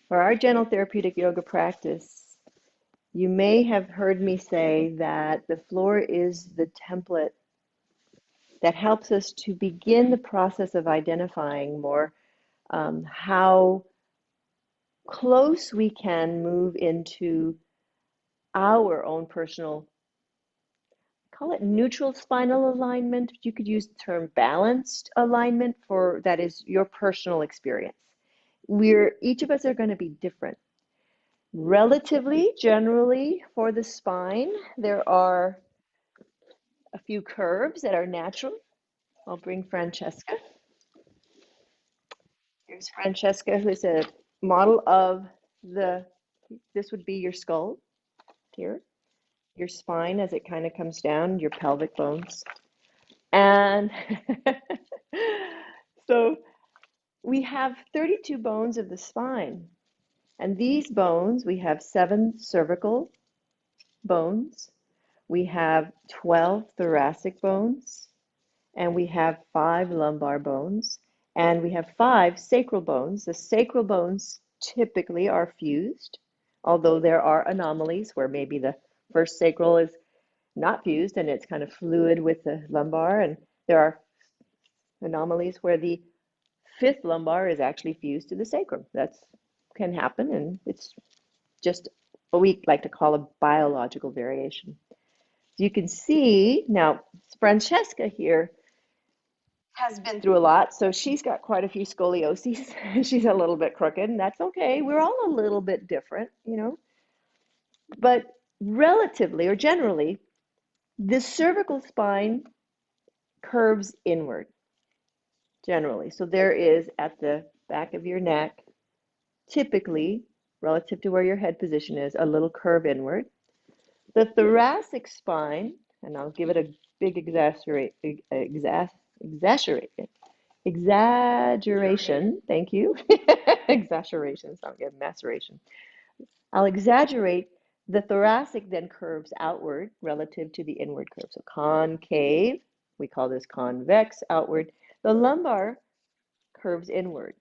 For our gentle therapeutic yoga practice, you may have heard me say that the floor is the template that helps us to begin the process of identifying more how close we can move into our own personal, call it neutral spinal alignment. You could use the term balanced alignment for that is your personal experience. We're each of us are going to be different. Relatively, generally, for the spine, there are a few curves that are natural. I'll bring Francesca. Here's Francesca, who's a model of this would be your skull here, your spine as it kind of comes down, your pelvic bones. And so we have 32 bones of the spine. And these bones, we have 7 cervical bones, we have 12 thoracic bones, and we have 5 lumbar bones, and we have 5 sacral bones. The sacral bones typically are fused, although there are anomalies where maybe the first sacral is not fused and it's kind of fluid with the lumbar, and there are anomalies where the 5th lumbar is actually fused to the sacrum. That can happen, and it's just what we like to call a biological variation. So you can see now, Francesca here has been through a lot, so she's got quite a few scolioses. She's a little bit crooked, and that's okay. We're all a little bit different, you know. But relatively or generally, the cervical spine curves inward, generally. So there is at the back of your neck, typically, relative to where your head position is, a little curve inward. The thoracic spine, and I'll give it a big exaggeration, thank you. Exaggeration, it's not good, maceration. I'll exaggerate. The thoracic then curves outward relative to the inward curve. So concave, we call this convex outward. The lumbar curves inward.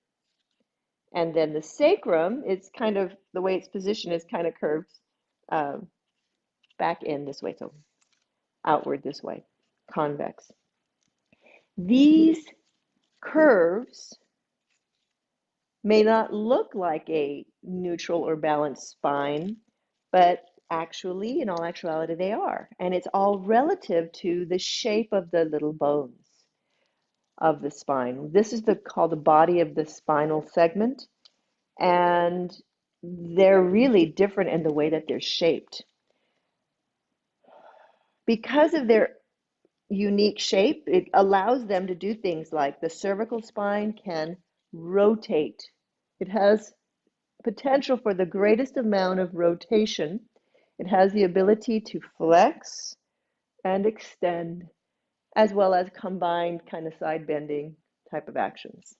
And then the sacrum, it's kind of, the way it's positioned is kind of curved back in this way, so outward this way, convex. These curves may not look like a neutral or balanced spine, but actually, in all actuality, they are. And it's all relative to the shape of the little bones of the spine. This is called the body of the spinal segment, and they're really different in the way that they're shaped. Because of their unique shape, it allows them to do things like the cervical spine can rotate. It has potential for the greatest amount of rotation. It has the ability to flex and extend, as well as combined kind of side bending type of actions.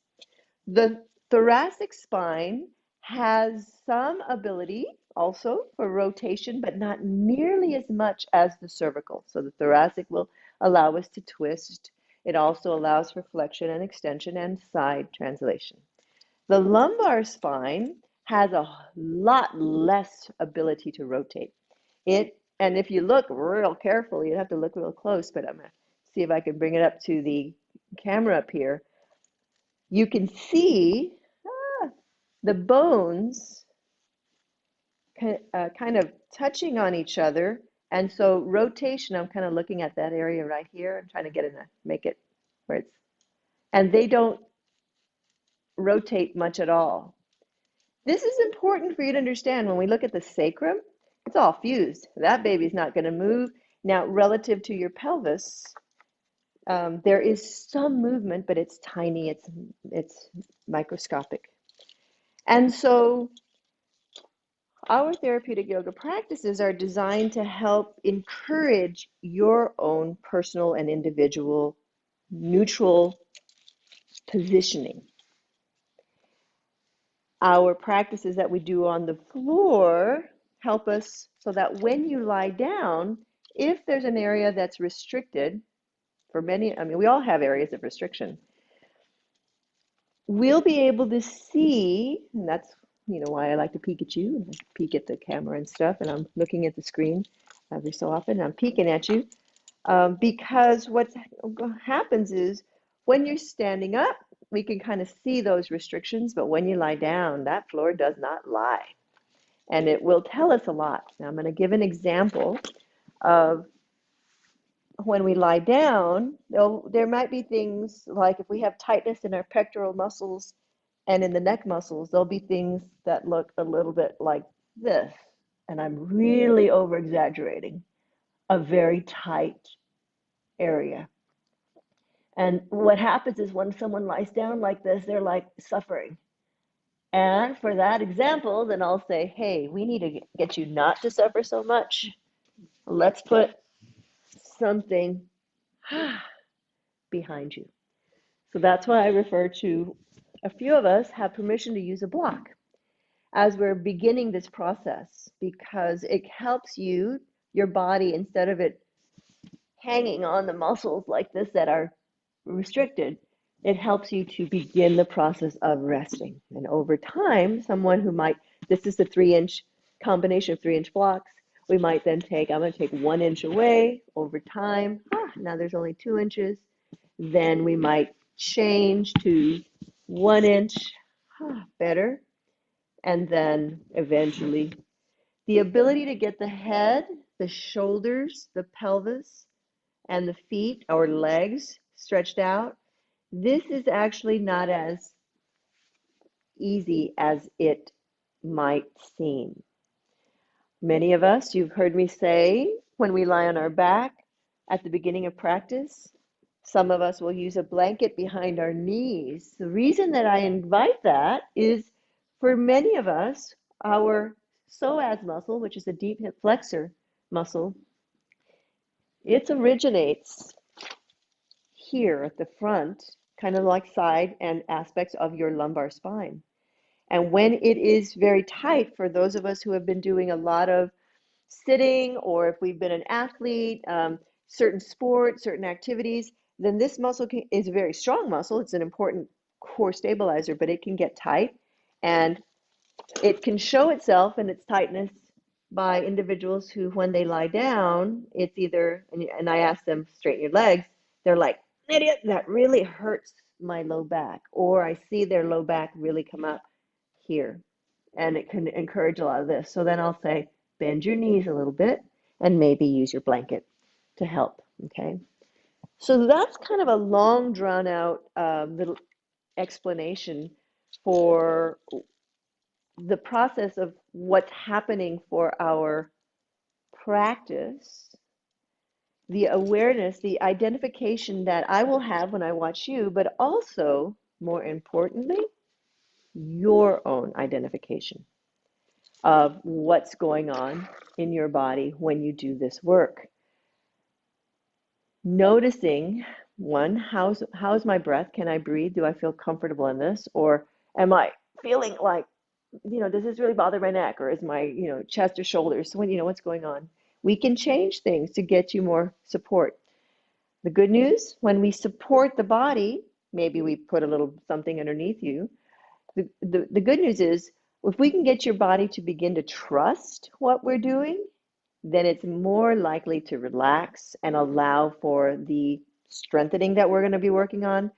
The thoracic spine has some ability also for rotation, but not nearly as much as the cervical. So the thoracic will allow us to twist. It also allows for flexion and extension and side translation. The lumbar spine has a lot less ability to rotate. And if you look real carefully, you have to look real close, but I'm going to see if I can bring it up to the camera up here. You can see the bones kind of touching on each other. And so rotation, I'm kind of looking at that area right here. I'm trying to make it where it's, and they don't rotate much at all. This is important for you to understand. When we look at the sacrum, it's all fused. That baby's not going to move. Now, relative to your pelvis, there is some movement, but it's tiny. It's microscopic. And so our therapeutic yoga practices are designed to help encourage your own personal and individual neutral positioning. Our practices that we do on the floor help us so that when you lie down, if there's an area that's restricted, for many, I mean, we all have areas of restriction, we'll be able to see, and that's why I like to peek at you and peek at the camera and stuff, and I'm looking at the screen every so often. I'm peeking at you because what happens is when you're standing up, we can kind of see those restrictions, but when you lie down, that floor does not lie, and it will tell us a lot. Now, I'm going to give an example of when we lie down. There might be things like if we have tightness in our pectoral muscles and in the neck muscles, there'll be things that look a little bit like this. And I'm really over exaggerating a very tight area. And what happens is when someone lies down like this, they're like suffering. And for that example, then I'll say, hey, we need to get you not to suffer so much. Let's put something behind you. So that's why I refer to a few of us have permission to use a block as we're beginning this process, because it helps you, your body, instead of it hanging on the muscles like this that are restricted, it helps you to begin the process of resting. And over time, someone who might, this is the 3-inch combination of 3-inch blocks, we might then take, I'm going to take 1 inch away over time. Now there's only 2 inches. Then we might change to 1 inch, better. And then eventually the ability to get the head, the shoulders, the pelvis, and the feet or legs stretched out. This is actually not as easy as it might seem. Many of us, you've heard me say, when we lie on our back at the beginning of practice, some of us will use a blanket behind our knees. The reason that I invite that is for many of us, our psoas muscle, which is the deep hip flexor muscle, it originates here at the front, kind of like side and aspects of your lumbar spine. And when it is very tight, for those of us who have been doing a lot of sitting, or if we've been an athlete, certain sports, certain activities, then this muscle is a very strong muscle. It's an important core stabilizer, but it can get tight, and it can show itself in its tightness by individuals who, when they lie down, it's either, and I ask them, straighten your legs, they're like, Nydia, that really hurts my low back. Or I see their low back really come up here, and it can encourage a lot of this. So then I'll say, bend your knees a little bit and maybe use your blanket to help, okay? So that's kind of a long, drawn out little explanation for the process of what's happening for our practice, the awareness, the identification that I will have when I watch you, but also, more importantly, your own identification of what's going on in your body when you do this work. Noticing, one, how's my breath? Can I breathe? Do I feel comfortable in this? Or am I feeling like, does this really bother my neck, or is my, chest or shoulders? So what's going on? We can change things to get you more support. The good news, when we support the body, maybe we put a little something underneath you. The good news is, if we can get your body to begin to trust what we're doing, then it's more likely to relax and allow for the strengthening that we're going to be working on.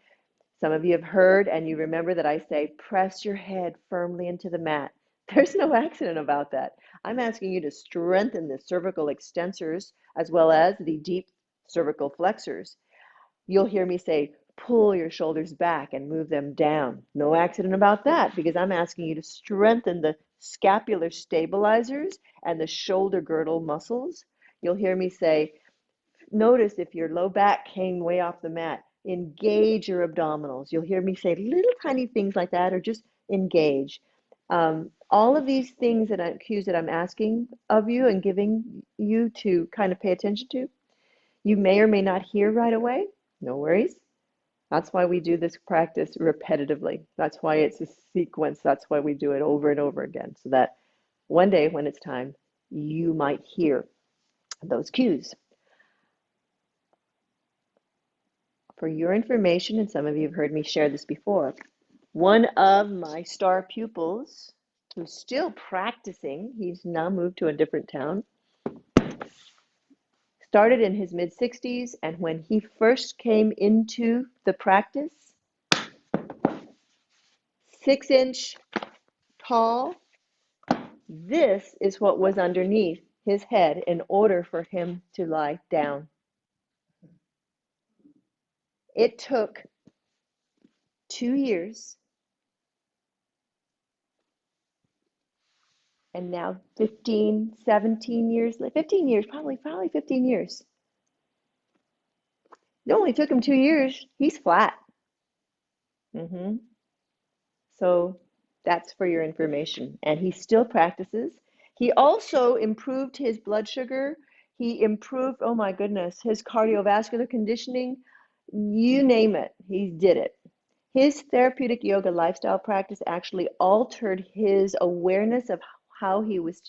Some of you have heard, and you remember that I say, press your head firmly into the mat. There's no accident about that. I'm asking you to strengthen the cervical extensors as well as the deep cervical flexors. You'll hear me say, pull your shoulders back and move them down. No accident about that, because I'm asking you to strengthen the scapular stabilizers and the shoulder girdle muscles. You'll hear me say, notice if your low back came way off the mat, engage your abdominals. You'll hear me say little tiny things like that, or just engage. All of these things and cues that I'm asking of you and giving you to kind of pay attention to, you may or may not hear right away. No worries. That's why we do this practice repetitively. That's why it's a sequence. That's why we do it over and over again, so that one day when it's time, you might hear those cues. For your information, and some of you have heard me share this before, one of my star pupils who's still practicing. He's now moved to a different town. Started in his mid-60s, and when he first came into the practice, 6-inch tall, this is what was underneath his head in order for him to lie down. It took 2 years, and now 15, 17 years, 15 years, probably 15 years. It only took him 2 years. He's flat. Mm-hmm. So that's for your information. And he still practices. He also improved his blood sugar. He improved, oh my goodness, his cardiovascular conditioning. You name it, he did it. His therapeutic yoga lifestyle practice actually altered his awareness of how he was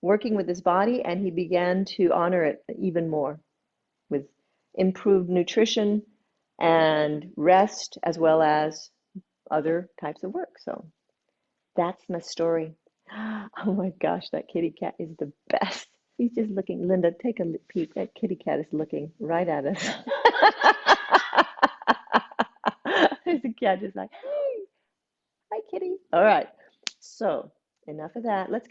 working with his body, and he began to honor it even more with improved nutrition and rest, as well as other types of work. So that's my story. Oh my gosh, that kitty cat is the best. He's just looking. Linda, take a peek. That kitty cat is looking right at us. There's a cat just like, hey, hi kitty. All right. So enough of that. Let's